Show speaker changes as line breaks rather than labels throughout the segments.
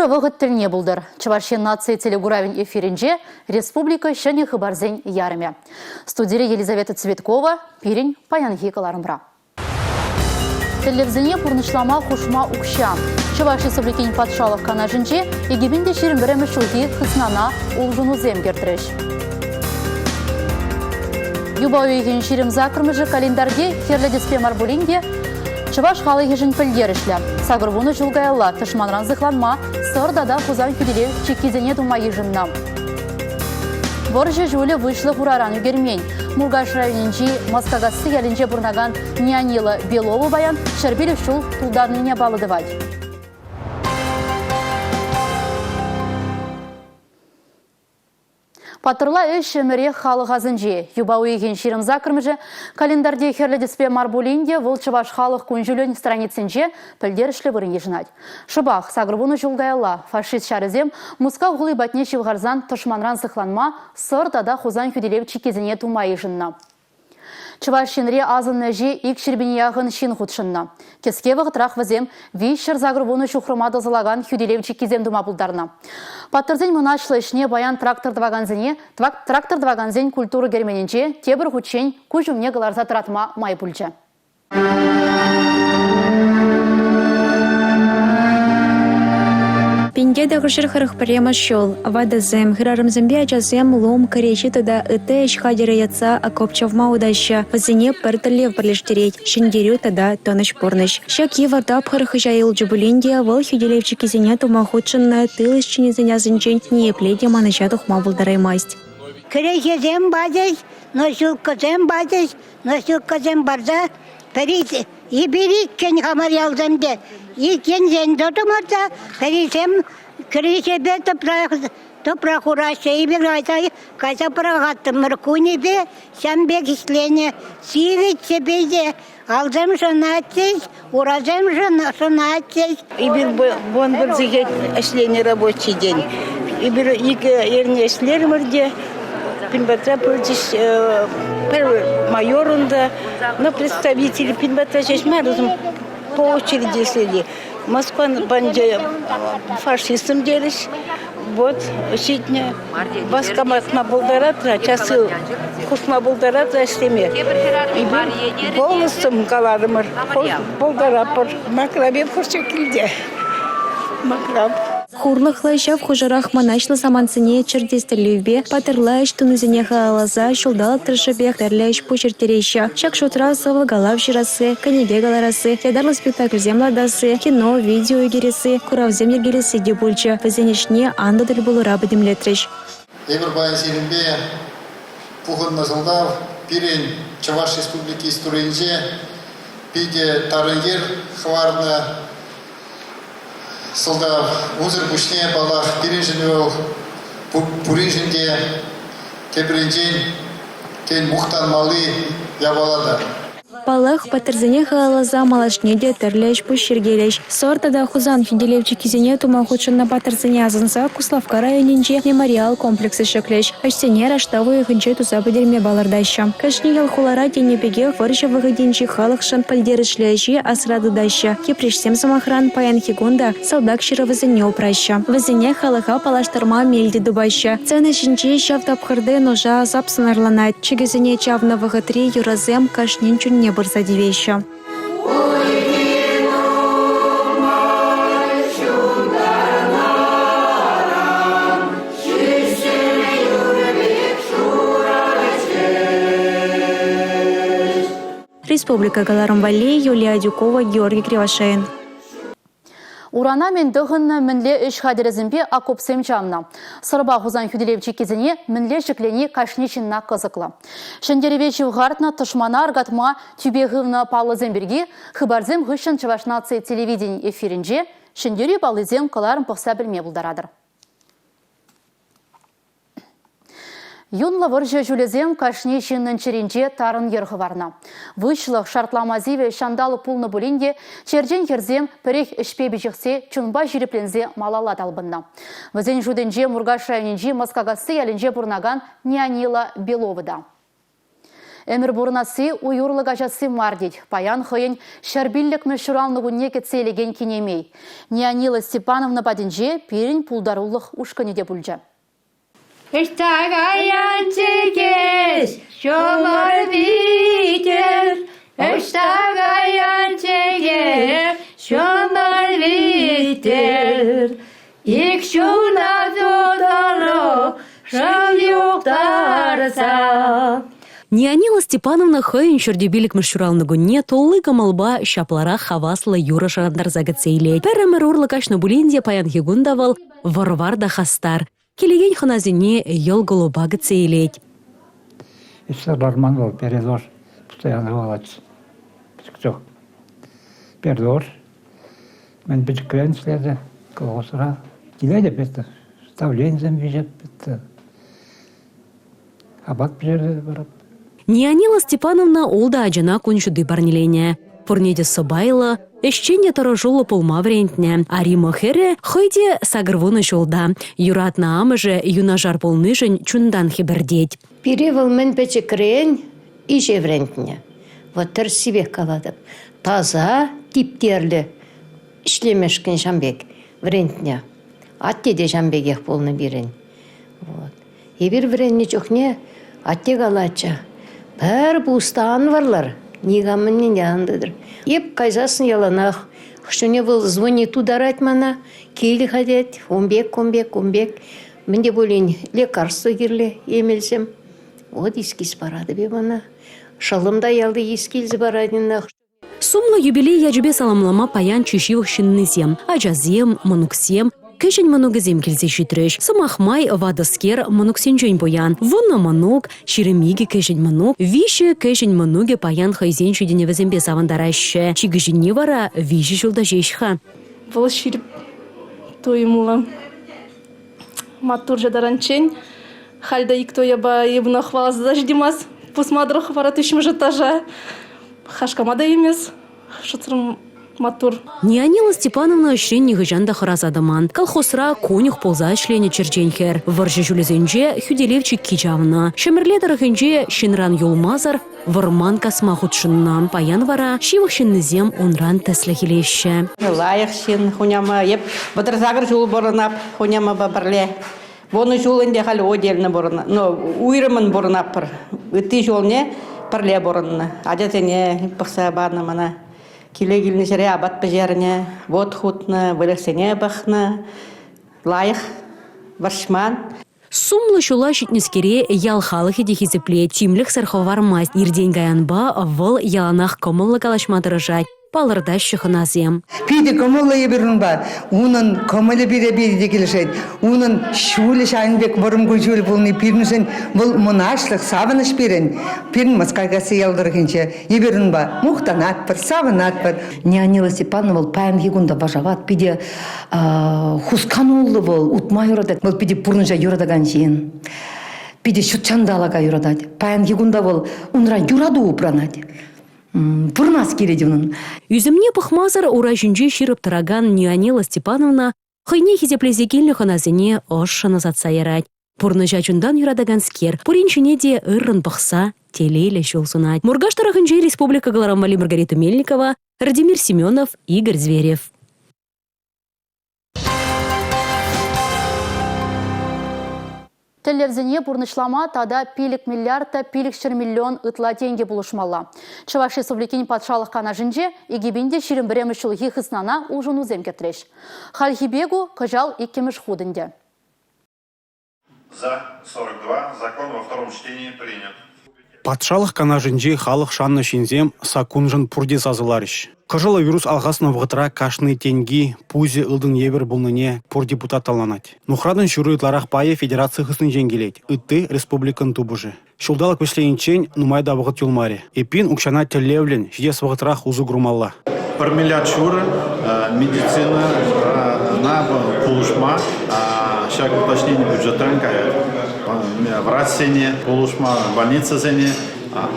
Эфирі вғыт тіліне бұлдыр. Чувашия нации телегуравин эфирінже республика шәне хыбарзен ярыме. Студире Елизавета Цветкова, пирень паянхи каларымбра. Телевизионе пурнышлама хушма укша. Чувашия республикин патшалық канажынже егебінде шерім бірімі шылғы қыснана олжыну земгертреш. Юбауеген шерім закырмыжы календарге херледеспе марбулинге Чуваш халы ежін пілдерішлі. Сагырвуны жылғайалла тышманран зықланма, сырдада хузан күделе чеккезене тума ежінна. Боржы жөлі вышлы хураран үгермень. Мургаш районенжи Москагасы ялінже бұрнаган Нянила Беловы баян шәрбелі шул тулдарныне балыдывать. Патырла өш өмірі халы ғазынже. Юбауы еген шерім закырмыжы календарде херледеспе марбулинде выл Чуваш халық күнжілін страницінже пілдерішлі бұрын ежінад. Шыбақ, сагырбуны жылғайалла, фашист шарызем, мұска ғылы батне шевғарзан тұшманран зықланма, сыр тада хузан күделеп чекезіне тума ежінна. Чуваш шенре азын нәже ик шербіне яғын шин худшынна. Кеске вғытрақ візем вейшір загырбуны шухрымады зылаган хүделев чекезем дума бұлдарна. Паттырзен мұнашлы ішіне баян трактор дваганзен культуры герменінше тебір худшен күжімне ғыларза тұратма май пүлчі.
Пенде дағышыр қырық бірема шол. Вадазем, хырарымзымбе ажазем лом коречі туда үті ішхадері ятса акопчавма удаща. Вазине піртілев бірлештерет. Шындерю тада тоныш порныш. Шаки вардап қырқы жайыл жүбіленде выл хюделевчі кезене тума худшынна тыл ішчіне зінязынчен не пледе маныша тухма бұлдараймасть.
Коречезем бадыз, носылкызем бадыз, носылкызем барда, перейті. И берит кен хамар ялзамде. И кен зендотумарда пересем кричебе топрах ураща и бегайтай кайса прагаттым мыркуни бе сямбе кислене сивит себеде алзам шанатсыз уразам шанатсыз.
И бир бон зиге эшлени рабочий день. И бир ерне эшлер мырде пинбатра пылдиш первый майорунда, но представители пинбатра шешмарузм по очереди следи. Москва банде фашистам делись. Вот щитня баскаматма булдаратра, часы кусма булдаратра штеме. И бир полностью галарымыр, булдарапыр, макрабе пурчакилде. Макраб.
Хурлық лайшав хужарах манашлы саманцыне чердестелевбе, патырлайш тунузене хаалаза, шулдалы тыршыбех тәрляйш пучертерейші. Шак шутра сывы галав жирасы, канеге галарасы, ядарлы спектакль землардасы, кино, видео егересі, курав землергелесі дебульчы, вазенешне андадыл булыра бідімлетріш.
Эбір баян серімбе пухын назылдав, пирен Чуваш республики историнже, пиде тарынгер хварны, Сылда узыр бүшне балақ біріншіні пұринжінде кебірінжен кен мұқтан малы ябалады.
Балах патырзене хаалаза малашнеде тәрләш пүшергелеш. Сортада хузан фиделевчі кезене тума худшынна патырзене азынса Куславка районенже мемориал комплексы шеклеш. Ашсене раштавы хынче туза бідерме балардаща. Кашни ялхулара тенепеге варжа выгоденчі халықшан пальдерішләші асрадыдаща. Кепрешсем самахран паян хигунда салдак шыравызыне упраща. Вазене халыха палаштарма мельді дубаща. Цены шинче шавтапхырды ножа запсынарланат. Чегезене чавна вғытри юразем кашнин чунне бұрса девеща. Республика Галарымвали, Юлия Дюкова, Георгий Кривошеин.
Урана мен дұғынны мінле үш қадырызымбе акопсем жамна. Сырба ғузан хүделевчі кезіне мінле жүклені қашнешінна қызықлы. Шындеревечі ғартна тұшмана аргатма тюбеғывна палы земберге хыбарзем ғышын Чуваш нации телевидение эфирінже шындері балызем қыларын пұқса білме бұлдарадыр. Юнлы выржы жүлезем кашне шынның черенже тарын ерғыварна. Вышлық шартламазиве шандалы пулны бұлінде черден ерзем пірек ішпе бежіксе чунба жиреплензе малала талбынна. Візен жүденже Мургаш районенже Москагасы әлінже бұрнаган Нянила Беловыда. Эмір бұрынасы уйурлық ажасы мардид. Паян хойын шарбиллік мүшіралны күнне кетселеген кенемей. Неонила Степановна бадынже перін пулдарулық ұшқыне де бүлжі.
Эштагаян чекеш, шомар битер. Эштагаян чекеш, шомар битер. Ик шуна тутаро, шам юқтарса.
Неонила Степановна хойын шөрдебелік мүшіралны күнне толлы камалба шаплара хаваслы юра шагандар загатсейлет. Пәрімір урлы кашны бұленде паян хигундавал варвар да хастар. Келеген ханазине ел голуба гатсейлет.
Если барман был передор, постоянно волочь. Кто? Передор. Мен бичкрен следа, колосра. Гиледе это ставление замвижет, это абак бежит бараб.
Неонила Степановна олда аджана куншуды барнилене. Пурнеде собайла, эшченде торожулы полма врентне. Арима хере хойде сагырвуны жолда. Юратна амыже юнажар полныжын чундан хибердеть.
Перевал мен печекрен и жеврентне. Вот терсивек каладып. Таза, типтерлі. Ишлемешкен жамбек врентне. Аттеде жамбегех полны бирен. Вот. Ебір вренне чохне атте калача. Пәр бұстан варлар. Нигамын янындыдыр. Еп кайзасын яланах. Хшуне был звони тударать мана. Кейли ходет. Умбек. Менде болен лекарство кирле емелсем. Вот искис барады бе бана. Шалымда ялды искилзі барадынах.
Сумлы юбилей яжбе саламлама паян чүшивых шиннызем. Ажазем, мануксем. Кешен манугазем келсе шүтреш. Самахмай вадыскер мануксен жөн боян. Вунна манук, ширемиге кешен манук. Виші кешен мануге паян хайзен шүдене візембе савандарашы. Чигіжіне вара виші жолда жешха.
Вол ширип тоймула. Матур жадаранчен. Хальда икто яба ебна хвала заждимас. Пусмадрах вара тышым жатажа. Хашкамада емес. Шуцрым матур.
Неонила Степановна ощренне гыжанда хыразадыман. Колхозра конюх полза ишлене черченхер. Варжы жүлезенже хюделевчик кичавна. Шемерледерахенже шинран юлмазар, варман касма худшынна. Паян вара шивых шиннызем онран теслехилеще.
Лайық шин, хуняма, еп, бұдырзағыр жол бұрынап, хуняма бабырле. Воны жолынде халі одельні бұрына, уйрымын бұрынап бір. Үтті жолне бірле бұрынны. Адетене бұқса бадны мана. Келе-келіне жере абат бежеріне, вод хутны, вылықсене бұқны, лайық, варшман.
Сумлы шула шитнескере ял халыхи дехизепле тимлік сарховармаз. Ирден гаянба выл яланах комылы калашмадырыжать. Палырда шықыназем.
Пиде комылы ебірін ба, унын комылы бире-бире келешет. Унын шулы шайынбек бұрым көжулі болны пирнусен бұл мұнашлық савыныш берін. Пирн маскайгасы ялдырғынше ебірін ба, мұқтанат бір, савынат бір.
Неонила Степановна был паян хигунда бажават, пиде хусканулы был, утма юрадат, был пиде пурнжа юрадаган жиын. Пиде шутчандалага юрадат. Паян хигунда был унра юраду упранат. Пурнас кередевнын.
Үзімне пұхмазар ура жүнже ширып тұраган Неонила Степановна хойне хизеплезекелі ханазіне ошшаны затса ярать. Пурны жачундан юрадаган скер, пуринчине де ырын пықса, телейлі жол сунать. Мургаш тарахынже Республика Галарамвали Маргарита Мельникова, Радимир Семенов, Игорь Зверев.
Телевзіне бұрнышлама тада пилік миллиардта пилік миллион ытла тенге бұлышмалла. Чуваш Республикин патшалық қана жынже, егебінде ширім біреміш жыл хихыснана ұжын үзем кетіреш. Халхибегу кажал иккеміш худынде.
За 42. Закон во втором чтении принят.
Патшалық қана жынже халық шанны шинзем сакунжын пурде сазыларыш. Кыжылы вирус алғасына вғытыра кашны тенги пузе ылдың ебір бұлныне пур депутат аланат. Нухрадын шүрітларақ пайы федерация хысын женгелет. Үтті республикан тубыжы. Шулдалық көслейінчен нумайда вғыт юлмаре. Эпин укшана телевлен жидес вғытырақ узу грумалла.
1 миллиард шуры медицина на полушма, шаг уточнение бюджетан кая. Врат сене, полушма, больница сене,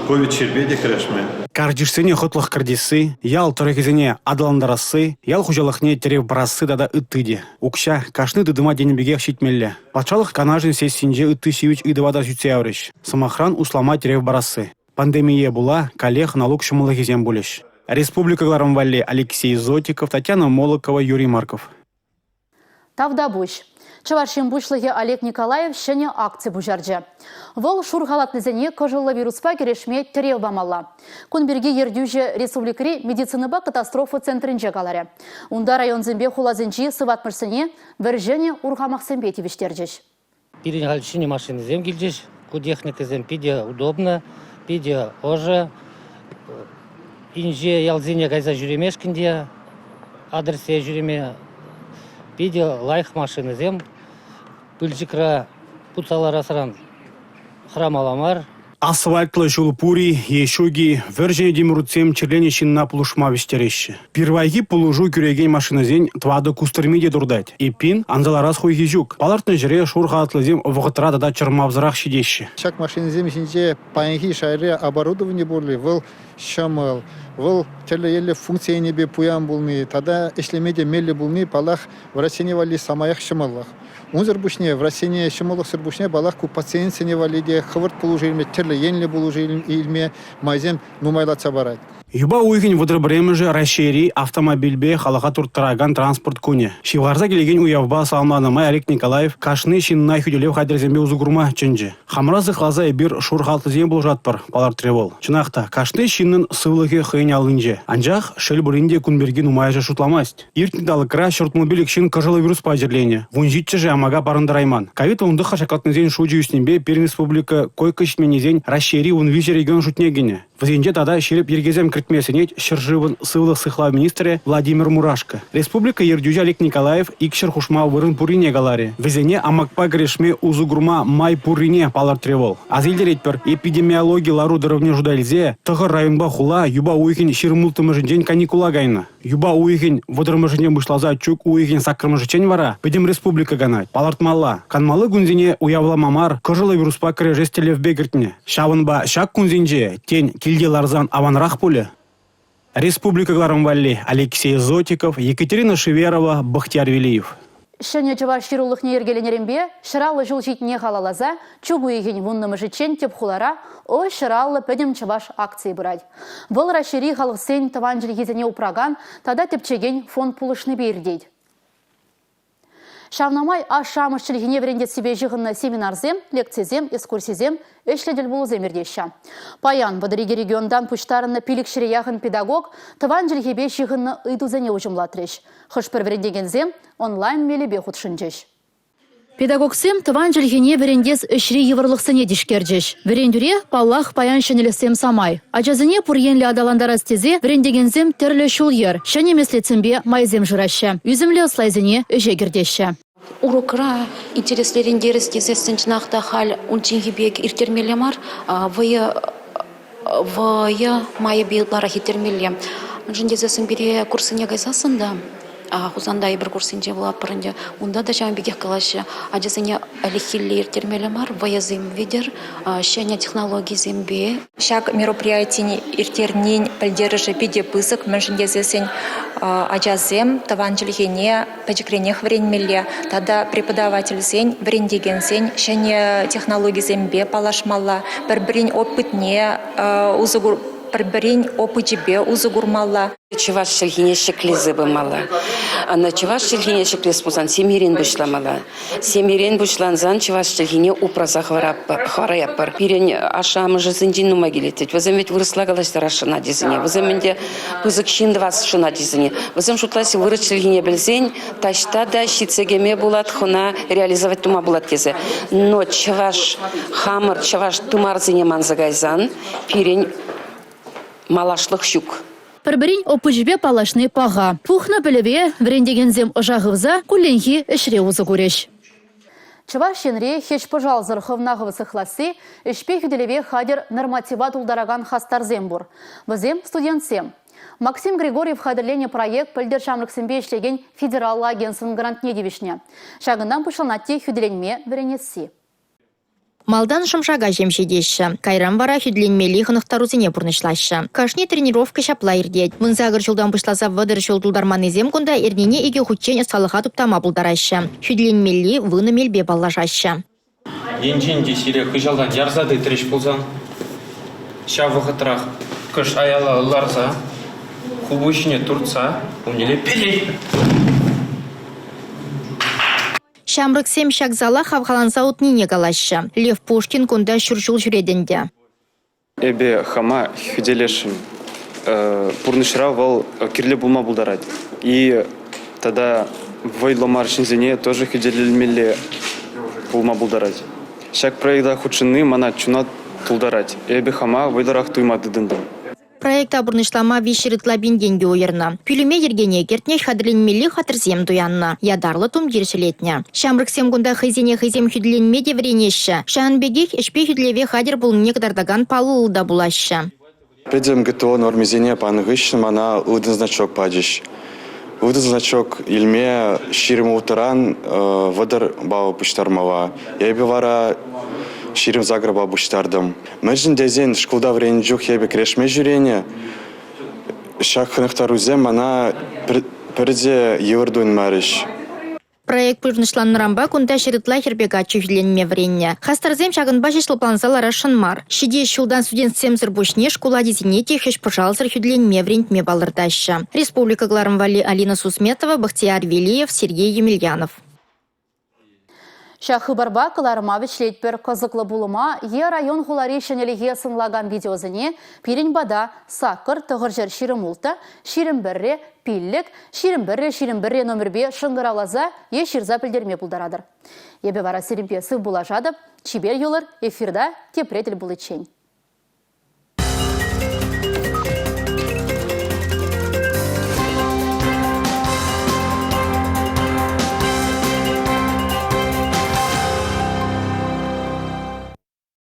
ковид чербеде крешме.
Кардишсене хотлых кардисы, ял тарихизене адаландарасы, ял хужалыхне терев барасы дада ыттыде. Укша кашны дыдыма денебегех щитмелле. Патшалық канажын сессинже ытты сивич ыдывада жүтсе аврыш. Самохран услама терев барасы. Пандемия була, коллег налог шумылы кезен болеш. Республикаларым валли Алексей Зотиков, Татьяна Молокова, Юрий Марков.
Тавда буш. Чавашин бушлығы Олег Николаев шыне акция бұжарды. Вол шурғалатнызене кожылы вируспа керешме тірел бамалла. Күнберге ердюжі республикари медициныба катастрофа центрінже қалары. Унда район зімбе хулазынчи сыватмырсыне віржене урғамақсынбе тевіштердеш.
Пирин галчине машины зем гильдеш, кудехника зем пиде удобно, пиде оже. Инже ялзине гайза жүремешкінде, адресе жүреме. Пиде лайх машины зем, пыльчикра путалар асран храмаламар.
Асфальтлы жол пури, ешуги, вержене демурутсем черленещин на пулушма вестерещи. Первайги пулужу күреген машинызен твады кустырмеде дурдать. И пин анзаларас хуйги жук. Палартны жире шурғатлызем вғытрада да чырмавзырақ шидещи.
Шак машинызем жинже паянги шайры оборудование болы, выл шамыл, выл теле функция небе пуян болны, тада эшлемеде мелли болны, палах в России вали самаях шамаллах. Унзер бушне, в России шамаллах сыр бушне, балах ку пациент не валиде, хвырт положили, теле енли положили, илме майзем нумайлаца барать.
Юба уйген выдрабремеже расшири автомобильбе халаха турттараган транспорт куне. Шивгарза келеген уявба салманымай Олег Николаев кашны шиннай хүделев хайдерзембе узугурма чынжы. Хамразы хлаза бир шурхалтызем бұл жатпар, палар тревол. Чынақта, кашны шиннын сывлығы хыйын алынже. Анжақ шел буринде күнберген умайжа шутламасть. Иртнидалы кра шортмобилик шин кожалы вирус пажерлене. Вунжитчы же амага барындарайман. Ковид онды хашакатнызен шуджи үснембе Пермь республика койкышменезен расшири он виже регион шутнегене. Візенде тада шереп ергезем кіртмесенет шыржывын сывлық сыхлав министрі Владимир Мурашко. Республика ердюжа Олег Николаев икшір хушма вырын пурине галаре. Візене амакпа грешме узугурма май пурине палар тревол. Азилдер етпір эпидемиология лару дырывне жудальзе, тұғыр районба хула юба уйхин ширмултымыжын каникула гайна. Юба уйхин водырмыжыне мышлаза чук уйхин сакрымыжычен вара, бедем республика ганать. Палартмалла. Канмалы гунзине уявла мамар, кожылы вируспа кірі жестелев бегіртне. Шавынба шак кунзинже, тень Кильде Ларзан аванрах пуле. Республика Гларамвалли Алексей Зотиков, Екатерина Шеверова, Бахтияр Велиев.
Шыне чыва ширулық нергеленерембе, шыралы жыл житне халалаза, чугу еген вуннымы житчен теп хулара, о шыралы пөдем чываш акции бұрад. Бұл рашири халық сен таванжыл езіне упраган, тада тепчеген фонд пулышны бердейд. Шавнамай ашамышчылығыне верендет себе жығынны семинарзем, лекцизем, экскурсизем, эшледел болу земердеща. Паян бадыриге региондан пуштарынны пилік шірияғын педагог тыван жылгебе жығынны ыйдузене ұжымлатреш. Хышпыр верендегензем онлайн мелебе худшынжеш. Педагогсем тыван жылгене верендес үшри еврлықсыне дишкерджеш. Верендюре паллах паян шенелесем самай. Ажазыне пурьенлі адаландарастезе верендегензем терлі шул ер. Шенемеслецембе майзем жыраща. Үзімлі слайзыне үже гердеща.
Урокра интереслеріндеріс кезестін жынақта хал унчингебек иртермелемар, вая майы бейдлара хитермелем. Жындезесін бере курсыне гайсасында. Хузандай бір курсинже болады бұрынде. Онда да жаңа бегек қалашы. Ажасыне әліхиллер термелемар, ваязым ведер, шәне технологии зембе.
Шак мероприятий иртернен пілдеріжі педе пысық, мәншіндезесін ажазым, таванчылгене, пәжікренех вренмеле. Тада преподаватель зен, врендеген зен, шәне технологии зембе палашмалла, бір-бірін опытне, бір-бірін опычебе узыгурмалла.
Чеваш шелгине шеклизы бымала. Ана чеваш шелгине шеклиз пузан семирен бышламала. Семирен бышланзан чеваш шелгине упраза хвараяппар. Пирен ашамы жызындин нума келетет. Вазем ведь вырысла галаштар ашына дизине. Вазем менде пызык шиндвас шына дизине. Вазем шутласи вырыш шелгине білзен, ташта да щицегеме булат хуна реализовать тума булат кезе. Но чеваш хамыр, чеваш тумарзине манзагайзан, пирен малашлық щук.
Пірбірін опыжбе палашны паға. Пухны біліве врендегензем ұжағывза күлленхи ішре ұзы көреш. Чываш шенре хеч пожалзыр хывнағывы сықласы, ішпе хүделеве хадер нормативат ұлдараган хастарзем бұр. Візем студентсем. Максим Григорьев хадерлене проект пілдер шамлықсынбе ішлеген федерал агенсын грантне девишне. Шағындан пұшылнатте хүделенме вренетси.
Малдан шымшага жемшедеші. Кайрам бара хүдленмелі ғынықтарузыне бұрнышлашы. Кашне тренировка шапла ирдет. Мұнзағыр жылдан бұшлаза вадыр жылдулдарманы зем күнда ернене еге хүтчен ұсталыға тұптама бұлдарашы. Хүдленмелі выны мелбе баллашашы.
Енжен десере қыжалдан ярзады треш болзан. Ша вахатрах кыш аяла ларса, хубущине турца, умнеле пили.
Шамрыксем шакзала хавхаланса утнине галашы. Лев Пушкин кунда шуршул жүреденде.
Эбе хама хиделешим. Пурнышра вал кирле булма булдарать. И тогда вайломар шинзене тоже хиделельмеле булма булдарать. Шак проекта худшины мана чуна тулдарать. Эбе хама вайларах туймады дындым.
Проекта бурнышлама виширытла бинgenге ойырна. Пюлюме ергене кертне хадырленмели хатырзем дуянна. Ядарлы тум диршелетне. Шамрыксем гунда хызене хызем хюдленме девренеші. Шанбегих эшпе хюдлеве хадыр бұл некдардаган палылда булашы.
Педем ГТО нормизене паныгышын мана удын значок падиш. Удын значок илме ширим утыран вадар бау пуштармава. Ебе вара ширим заграба буштардым. Мәжін дезен шкулда врен жух ебе крешме жүрене. Шак хынықтарузем мана перде евардуын мариш.
Проект пырнышланнырамба кунда шырытла хербега чүхленме вренне. Хастарзем шагын башышлы планзалара шынмар. Шиде шулдан студентсем зырбушне школа дизинете хеш пожалзыр хюдленме врентме балырдаща. Республика Гларамвали Алина Сусметова, Бахтияр Велиев, Сергей Емельянов.
Шахы барба кылармавич лейтпер кызыклы булыма е район хулари шенелеге сынлаган видеозыне пирень бада сакыр тұғыр жер ширымулта, ширімбірре пиллік, ширімбірре номербе шыңғыралаза е ширза пілдерме бұлдарадыр. Ебе бара серімпесі бұла жадып, чибер юлыр эфирда тепретіл бұлычен.